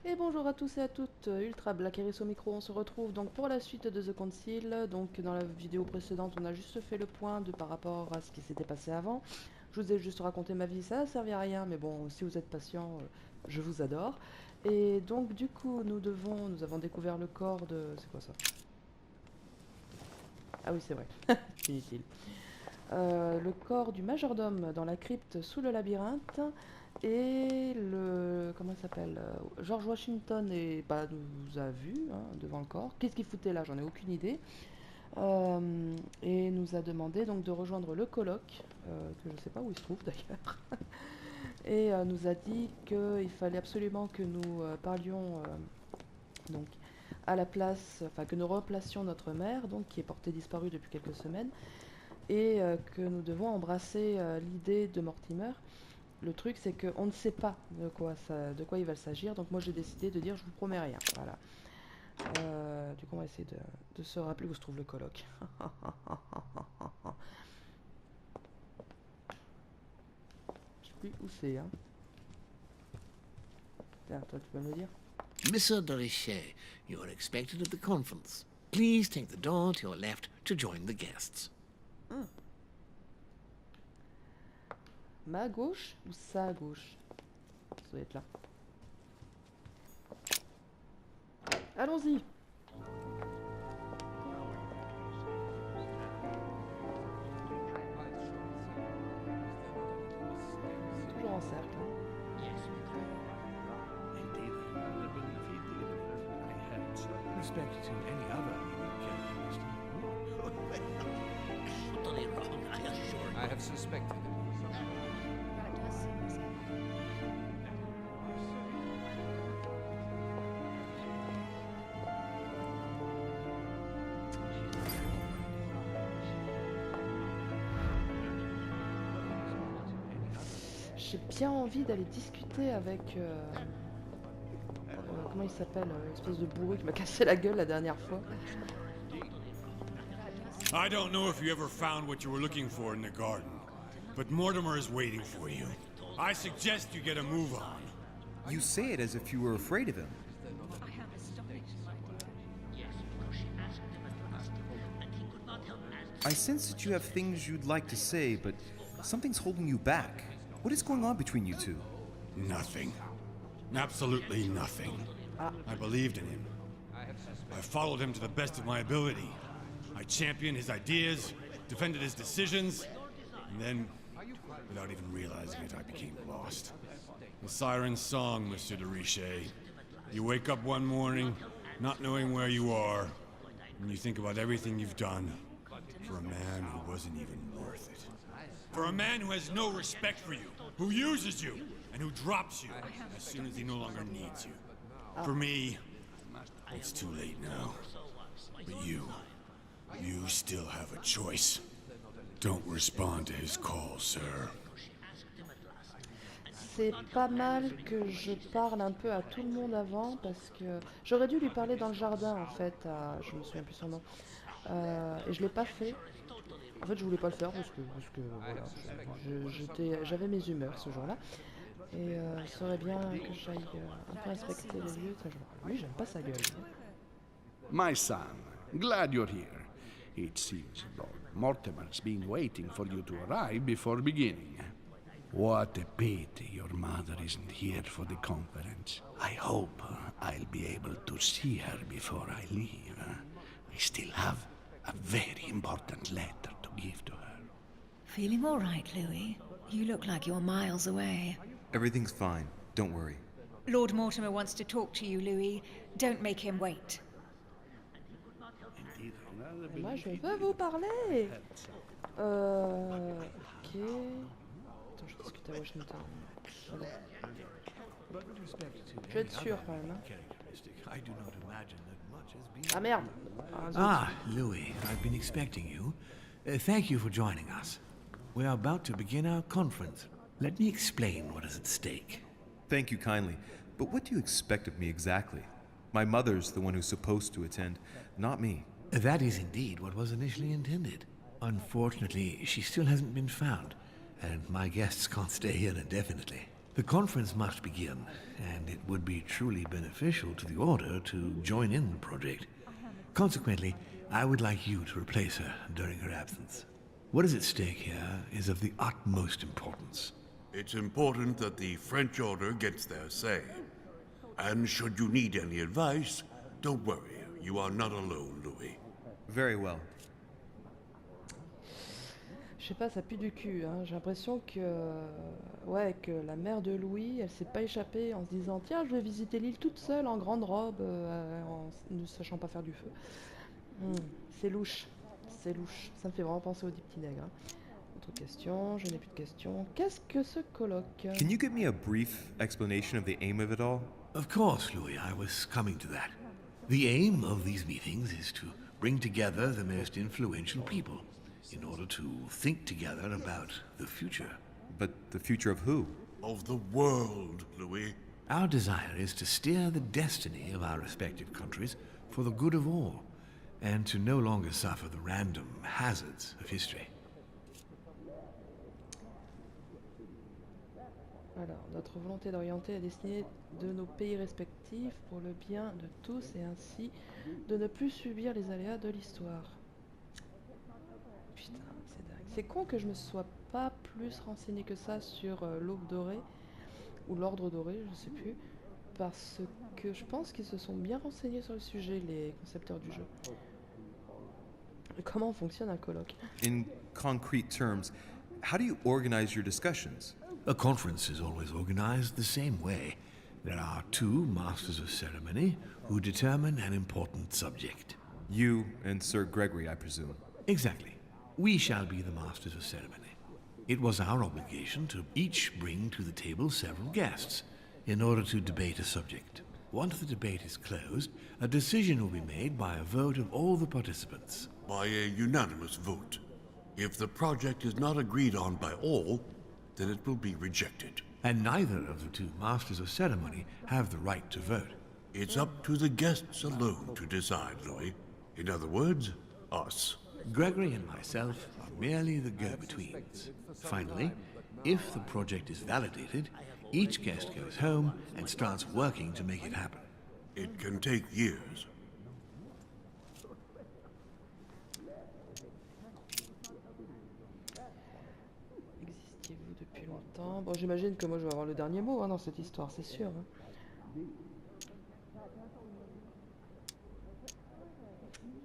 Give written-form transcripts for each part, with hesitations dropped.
Et bonjour à tous et à toutes, Ultra Black Iris au micro, on se retrouve donc pour la suite de The Council. Donc dans la vidéo précédente on a juste fait le point par rapport à ce qui s'était passé avant. Je vous ai juste raconté ma vie, ça n'a servi à rien, mais bon, si vous êtes patient, je vous adore. Et donc du coup nous avons découvert le corps de... C'est quoi ça? Ah oui c'est vrai, inutile. Le corps du majordome dans la crypte sous le labyrinthe et le comment il s'appelle George Washington nous a vus devant le corps. Qu'est-ce qu'il foutait là? J'en ai aucune idée. Et nous a demandé donc de rejoindre le colloque, que je ne sais pas où il se trouve d'ailleurs, et nous a dit qu'il fallait absolument que nous parlions donc à la place, enfin que nous replacions notre mère, donc qui est portée disparue depuis quelques semaines, et que nous devons embrasser l'idée de Mortimer. Le truc, c'est qu'on ne sait pas de quoi il va s'agir, donc moi j'ai décidé de dire je vous promets rien. Voilà. Du coup, on va essayer de se rappeler où se trouve le colloque. Je sais plus où c'est, hein. Tiens, toi, tu peux me le dire? Monsieur de Richet, you are expected at the conference. Please take the door to your left to join the guests. Hmm. Ma gauche ou sa gauche? Ça doit être là. Allons-y! Toujours en cercle, hein. Respect to any other Totally wrong, I assure you. I have suspected. J'ai bien envie d'aller discuter avec... comment il s'appelle? L'espèce de bourru qui m'a cassé la gueule la dernière fois. I don't know if you ever found what you were looking for in the garden, but Mortimer is waiting for you. I suggest you get a move on. You say it as if you were afraid of him. I sense that you have things you'd like to say, but something's holding you back. What is going on between you two? Nothing. Absolutely nothing. I believed in him. I followed him to the best of my ability. I championed his ideas, defended his decisions, and then, without even realizing it, I became lost. The siren's song, Monsieur de Richet. You wake up one morning, not knowing where you are, and you think about everything you've done for a man who wasn't even worth it. For a man who has no respect for you, who uses you, and who drops you as soon as he no longer needs you. For me, it's too late now. But you still have a choice. Don't respond to his call, sir. C'est pas mal que je parle un peu à tout le monde avant parce que j'aurais dû lui parler dans le jardin en fait, je me souviens plus son nom. Et je l'ai pas fait. En fait, je voulais pas le faire parce que voilà, j'avais mes humeurs ce jour-là. Et il serait bien que j'aille un peu inspecter les lieux. Lui, j'aime pas sa gueule. My son, glad you're here. It seems Lord Mortimer's been waiting for you to arrive before beginning. What a pity your mother isn't here for the conference. I hope I'll be able to see her before I leave. I still have a very important letter to give to her. Feeling all right, Louis? You look like you're miles away. Everything's fine. Don't worry. Lord Mortimer wants to talk to you, Louis. Don't make him wait. Et moi, je veux vous parler. Ok. Attends, je discute à Washington. Voilà. Je vais être sûr quand même. Hein. Ah merde. Ah, Louis, I've been expecting you. Thank you for joining us. We are about to begin our conference. Let me explain what is at stake. Thank you kindly. But what do you expect of me exactly? My mother's the one who's supposed to attend, not me. That is indeed what was initially intended. Unfortunately, she still hasn't been found, and my guests can't stay here indefinitely. The conference must begin, and it would be truly beneficial to the Order to join in the project. Consequently, I would like you to replace her during her absence. What is at stake here is of the utmost importance. It's important that the French Order gets their say. And should you need any advice, don't worry. You are not alone, Louis. Very well. Je sais pas, ça pue du cul, hein. J'ai l'impression que, ouais, que la mère de Louis, elle s'est pas échappée en se disant tiens, je vais visiter l'île toute seule en grande robe, en ne sachant pas faire du feu. C'est louche, c'est louche. Ça me fait vraiment penser au Petit Nègre. Hein. Autre question, je n'ai plus de questions. Qu'est-ce que ce colloque? Can you give me a brief explanation of the aim of it all? Of course, Louis, I was coming to that. The aim of these meetings is to bring together the most influential people in order to think together about the future. But the future of who? Of the world, Louis. Our desire is to steer the destiny of our respective countries for the good of all, and to no longer suffer the random hazards of history. Alors, notre volonté d'orienter la destinée de nos pays respectifs pour le bien de tous et ainsi de ne plus subir les aléas de l'histoire. Putain, c'est dingue. C'est con que je me sois pas plus renseigné que ça sur l'aube dorée ou l'ordre doré, je sais plus, parce que je pense qu'ils se sont bien renseignés sur le sujet, les concepteurs du jeu. Comment fonctionne un colloque? In concrete terms, how do you organize your discussions? A conference is always organized the same way. There are two masters of ceremony who determine an important subject. You and Sir Gregory, I presume. Exactly. We shall be the masters of ceremony. It was our obligation to each bring to the table several guests in order to debate a subject. Once the debate is closed, a decision will be made by a vote of all the participants. By a unanimous vote. If the project is not agreed on by all, then it will be rejected. And neither of the two masters of ceremony have the right to vote. It's up to the guests alone to decide, Louis. In other words, us. Gregory and myself are merely the go-betweens. Finally, if the project is validated, each guest goes home and starts working to make it happen. It can take years. Existiez-vous depuis longtemps? Bon, j'imagine que moi je vais avoir le dernier mot hein, dans cette histoire, c'est sûr. Hein.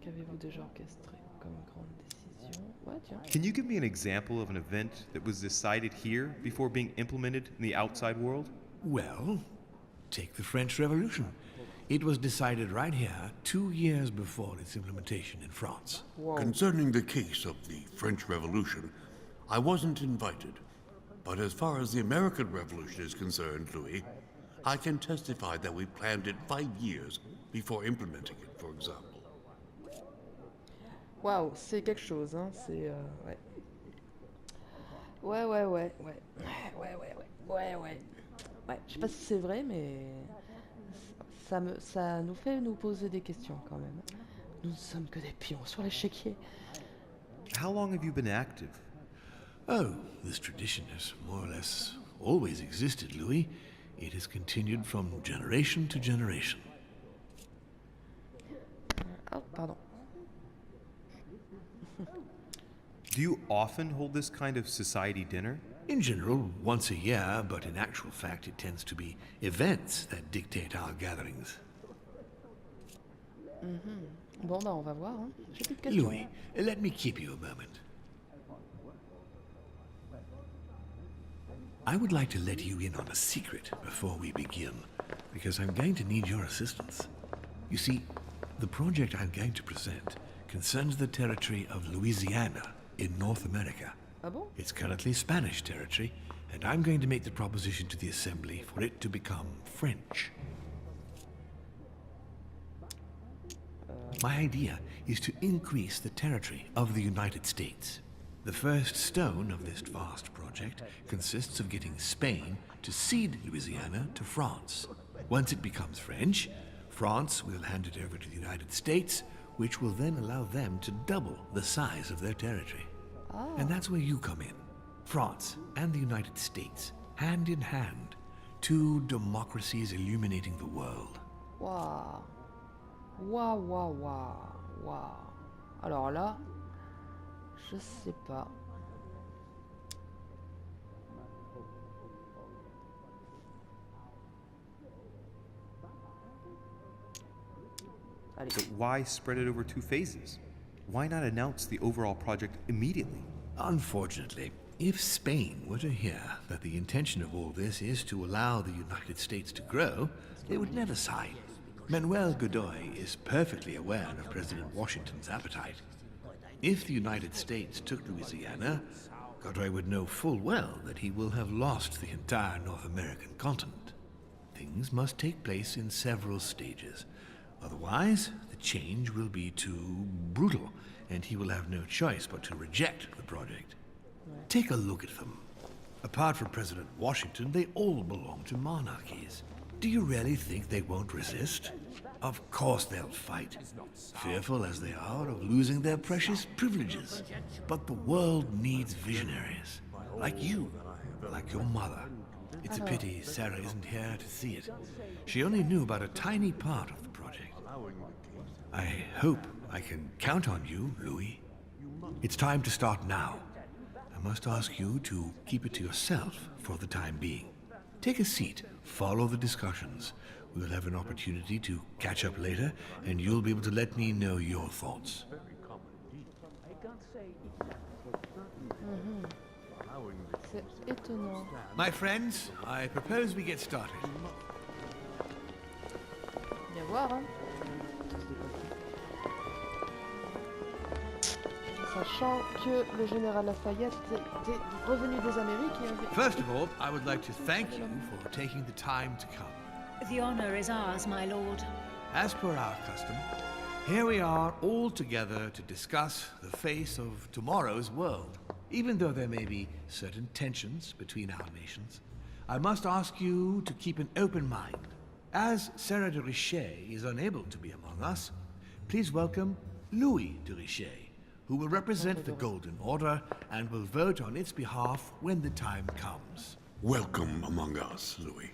Qu'avez-vous déjà orchestré comme grande décision? Ouais, tiens. Can you give me an example of an event that was decided here before being implemented in the outside world? Well, take the French Revolution. It was decided right here 2 years before its implementation in France. Wow. Concerning the case of the French Revolution, I wasn't invited. But as far as the American Revolution is concerned, Louis, I can testify that we planned it 5 years before implementing it, for example. Waouh, c'est quelque chose, hein, c'est... ouais. Ouais. Ouais, je sais pas si c'est vrai, mais... Ça nous fait nous poser des questions, quand même. Nous ne sommes que des pions sur l'échiquier. How long have you been active? Oh, this tradition has more or less always existed, Louis. It has continued from generation to generation. Oh, pardon. Do you often hold this kind of society dinner? In general, once a year, but in actual fact it tends to be events that dictate our gatherings. Bon, bah, on va voir, hein. J'ai plus de questions. Louis, let me keep you a moment. I would like to let you in on a secret before we begin, because I'm going to need your assistance. You see, the project I'm going to present concerns the territory of Louisiana in North America. Ah bon? It's currently Spanish territory, and I'm going to make the proposition to the Assembly for it to become French. My idea is to increase the territory of the United States. The first stone of this vast project consists of getting Spain to cede Louisiana to France. Once it becomes French, France will hand it over to the United States, which will then allow them to double the size of their territory. And that's where you come in. France and the United States, hand in hand, Two democracies illuminating the world. Waouh. Waouh, waouh, waouh, waouh. Alors là, je sais pas. Allez. But why spread it over 2 phases? Why not announce the overall project immediately? Unfortunately, if Spain were to hear that the intention of all this is to allow the United States to grow, they would never sign. Manuel Godoy is perfectly aware of President Washington's appetite. If the United States took Louisiana, Godoy would know full well that he will have lost the entire North American continent. Things must take place in several stages. Otherwise, the change will be too brutal, and he will have no choice but to reject the project. Take a look at them. Apart from President Washington, they all belong to monarchies. Do you really think they won't resist? Of course they'll fight, fearful as they are of losing their precious privileges. But the world needs visionaries, like you, like your mother. It's a pity Sarah isn't here to see it. She only knew about a tiny part of the project. I hope I can count on you, Louis. It's time to start now. I must ask you to keep it to yourself for the time being. Take a seat, follow the discussions. We'll have an opportunity to catch up later, and you'll be able to let me know your thoughts. C'est étonnant. My friends, I propose we get started. Viens voir, hein. Sachant que le général Lafayette était revenu des Amériques et avait... First of all, I would like to thank you for taking the time to come. The honor is ours, my lord. As per our custom, here we are all together to discuss the face of tomorrow's world. Even though there may be certain tensions between our nations, I must ask you to keep an open mind. As Sarah de Richet is unable to be among us, please welcome Louis de Richet, who will represent the Golden Order and will vote on its behalf when the time comes. Welcome among us, Louis.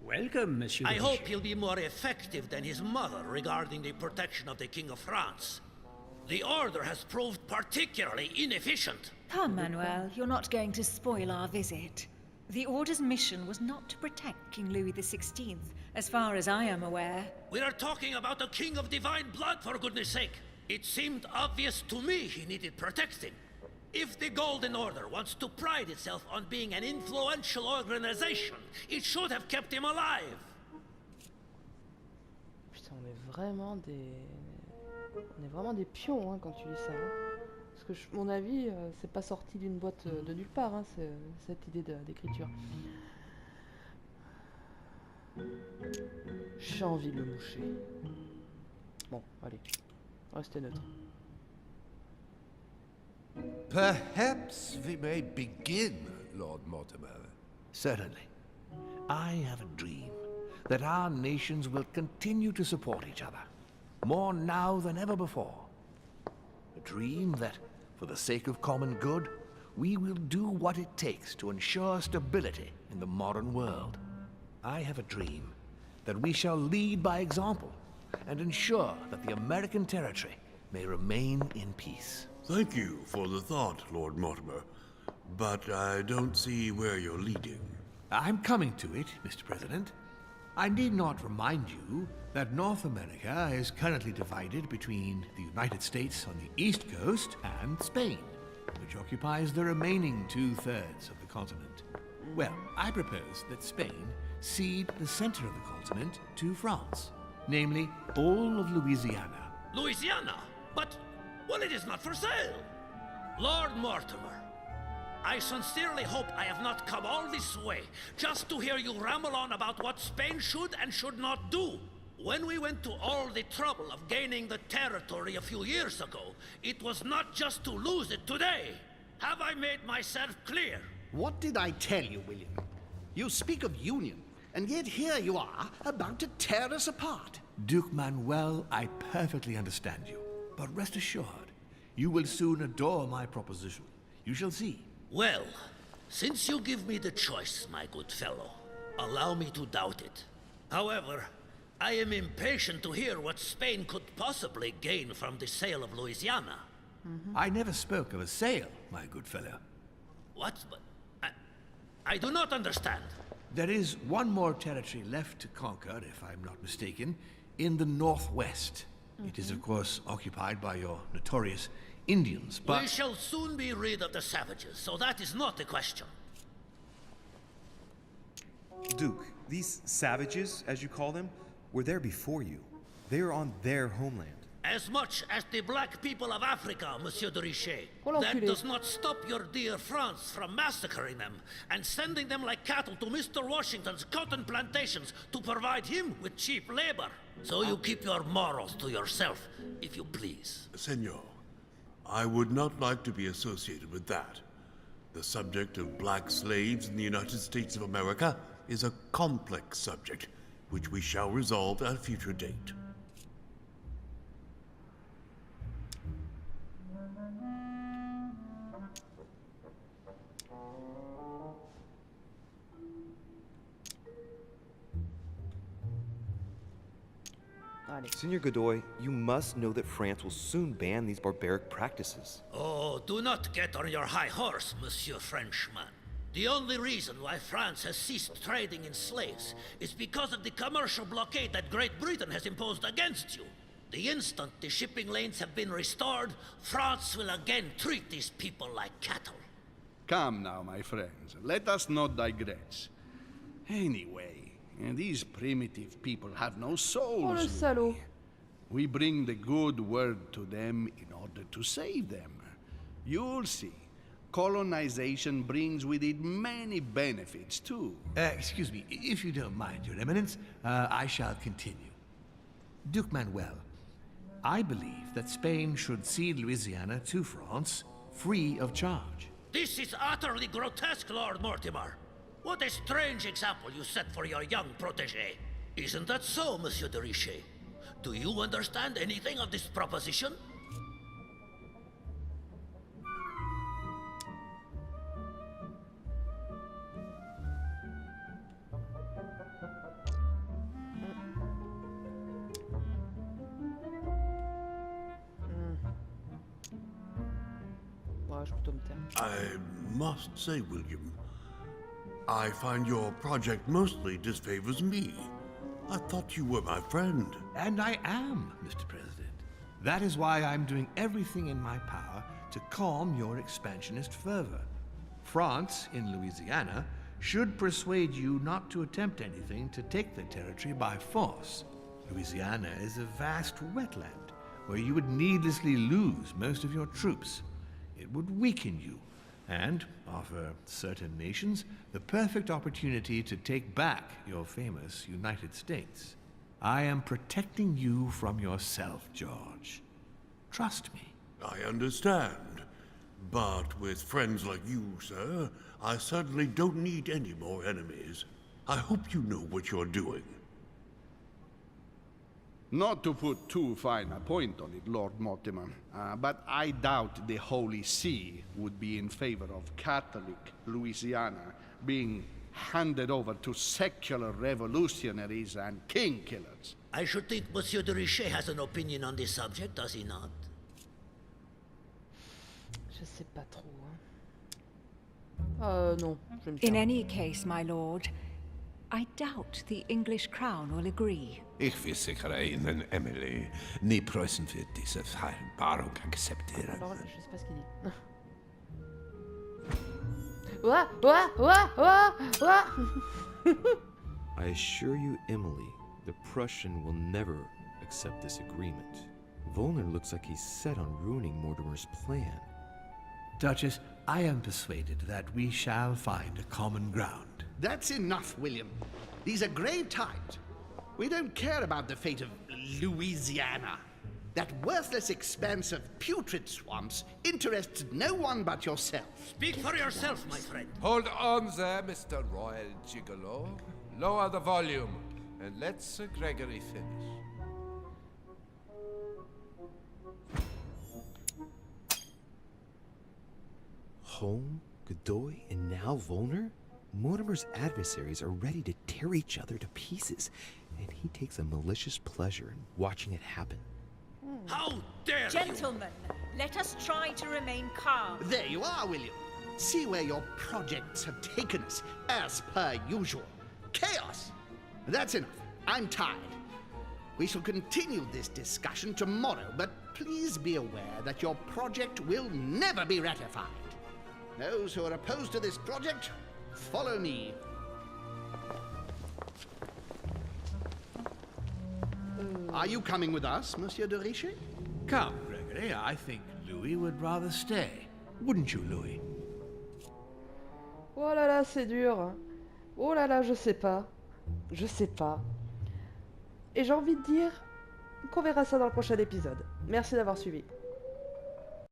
Welcome, Monsieur. I hope he'll be more effective than his mother regarding the protection of the King of France. The Order has proved particularly inefficient. Come, Manuel, you're not going to spoil our visit. The Order's mission was not to protect King Louis XVI, as far as I am aware. We are talking about a king of divine blood, for goodness sake. It seemed obvious to me he needed protecting. If the Golden Order wants to pride itself on being an influential organization, it should have kept him alive. Putain, on est vraiment des... On est vraiment des pions, hein, quand tu lis ça. Hein. Parce que, mon avis, c'est pas sorti d'une boîte de nulle part, hein, cette idée d'écriture. J'ai envie de le moucher. Bon, allez. Restez neutre. Perhaps we may begin, Lord Mortimer. Certainly. I have a dream that our nations will continue to support each other, more now than ever before. A dream that, for the sake of common good, we will do what it takes to ensure stability in the modern world. I have a dream that we shall lead by example and ensure that the American territory may remain in peace. Thank you for the thought, Lord Mortimer, but I don't see where you're leading. I'm coming to it, Mr. President. I need not remind you that North America is currently divided between the United States on the east coast and Spain, which occupies the remaining 2/3 of the continent. Well, I propose that Spain cede the center of the continent to France, namely all of Louisiana. Louisiana? But, well, it is not for sale. Lord Mortimer, I sincerely hope I have not come all this way just to hear you ramble on about what Spain should and should not do. When we went to all the trouble of gaining the territory a few years ago, it was not just to lose it today. Have I made myself clear? What did I tell you, William? You speak of union, and yet here you are, about to tear us apart. Duke Manuel, I perfectly understand you. But rest assured, you will soon adore my proposition. You shall see. Well, since you give me the choice, my good fellow, Allow me to doubt it. However, I am impatient to hear what Spain could possibly gain from the sale of Louisiana. I never spoke of a sale, my good fellow. What? I do not understand. There is one more territory left to conquer, if I'm not mistaken, in the northwest. It is, of course, occupied by your notorious Indians, but... We shall soon be rid of the savages, so that is not a question. Duke, these savages, as you call them, were there before you. They are on their homeland. As much as the black people of Africa, Monsieur de Richet. Oh, That l'enculé. does not stop your dear France from massacring them and sending them like cattle to Mr. Washington's cotton plantations to provide him with cheap labor. So you keep your morals to yourself, if you please. Senor, I would not like to be associated with that. The subject of black slaves in the United States of America is a complex subject, which we shall resolve at a future date. Allez. Senor Godoy, you must know that France will soon ban these barbaric practices. Oh, do not get on your high horse, Monsieur Frenchman. The only reason why France has ceased trading in slaves is because of the commercial blockade that Great Britain has imposed against you. The instant the shipping lanes have been restored, France will again treat these people like cattle. Come now, my friends. Let us not digress. Anyway, these primitive people have no Oh, souls. le salaud. We bring the good word to them in order to save them. You'll see. Colonization brings with it many benefits, too. Excuse me, if you don't mind, Your Eminence, I shall continue. Duke Manuel, I believe that Spain should cede Louisiana to France free of charge. This is utterly grotesque, Lord Mortimer. What a strange example you set for your young protégé. Isn't that so, Monsieur de Richet? Do you understand anything of this proposition? Ouais, je vais plutôt me taire. I must say, William, I find your project mostly disfavors me. I thought you were my friend. And I am, Mr. President. That is why I'm doing everything in my power to calm your expansionist fervor. France, in Louisiana, should persuade you not to attempt anything to take the territory by force. Louisiana is a vast wetland where you would needlessly lose most of your troops. It would weaken you and offer certain nations the perfect opportunity to take back your famous United States. I am protecting you from yourself, George. Trust me. I understand. But with friends like you, sir, I certainly don't need any more enemies. I hope you know what you're doing. Not to put too fine a point on it, Lord Mortimer, but I doubt the Holy See would be in favor of Catholic Louisiana being handed over to secular revolutionaries and king killers. I should think Monsieur de Richet has an opinion on this subject, does he not? Je sais pas trop. Non, je vais me In taire. any case, my lord, I doubt the English crown will agree. Ich versichere Ihnen, Emily, nie Preußen wird diese Vereinbarung akzeptieren. Alors, je sais pas ce qu'il dit. Ouah, ouah, ouah, ouah, ouah. I assure you, Emily, the Prussian will never accept this agreement. Volner looks like he's set on ruining Mortimer's plan. Duchess, I am persuaded that we shall find a common ground. That's enough, William. These are grave times. We don't care about the fate of Louisiana. That worthless expanse of putrid swamps interests no one but yourself. Speak for yourself, my friend. Hold on there, Mr. Royal Gigolo. Lower the volume, and let Sir Gregory finish. Home, Godoy, and now Volner? Mortimer's adversaries are ready to tear each other to pieces, and he takes a malicious pleasure in watching it happen. How dare you! Gentlemen, let us try to remain calm. There you are, William. See where your projects have taken us, as per usual. Chaos! That's enough. I'm tired. We shall continue this discussion tomorrow, but please be aware that your project will never be ratified. Those who are opposed to this project, follow me. Are you coming with us, Monsieur de Richet? Come, Gregory, I think Louis would rather stay. Wouldn't you, Louis? Oh là là, c'est dur. Hein. Oh là là, je sais pas. Je sais pas. Et j'ai envie de dire qu'on verra ça dans le prochain épisode. Merci d'avoir suivi.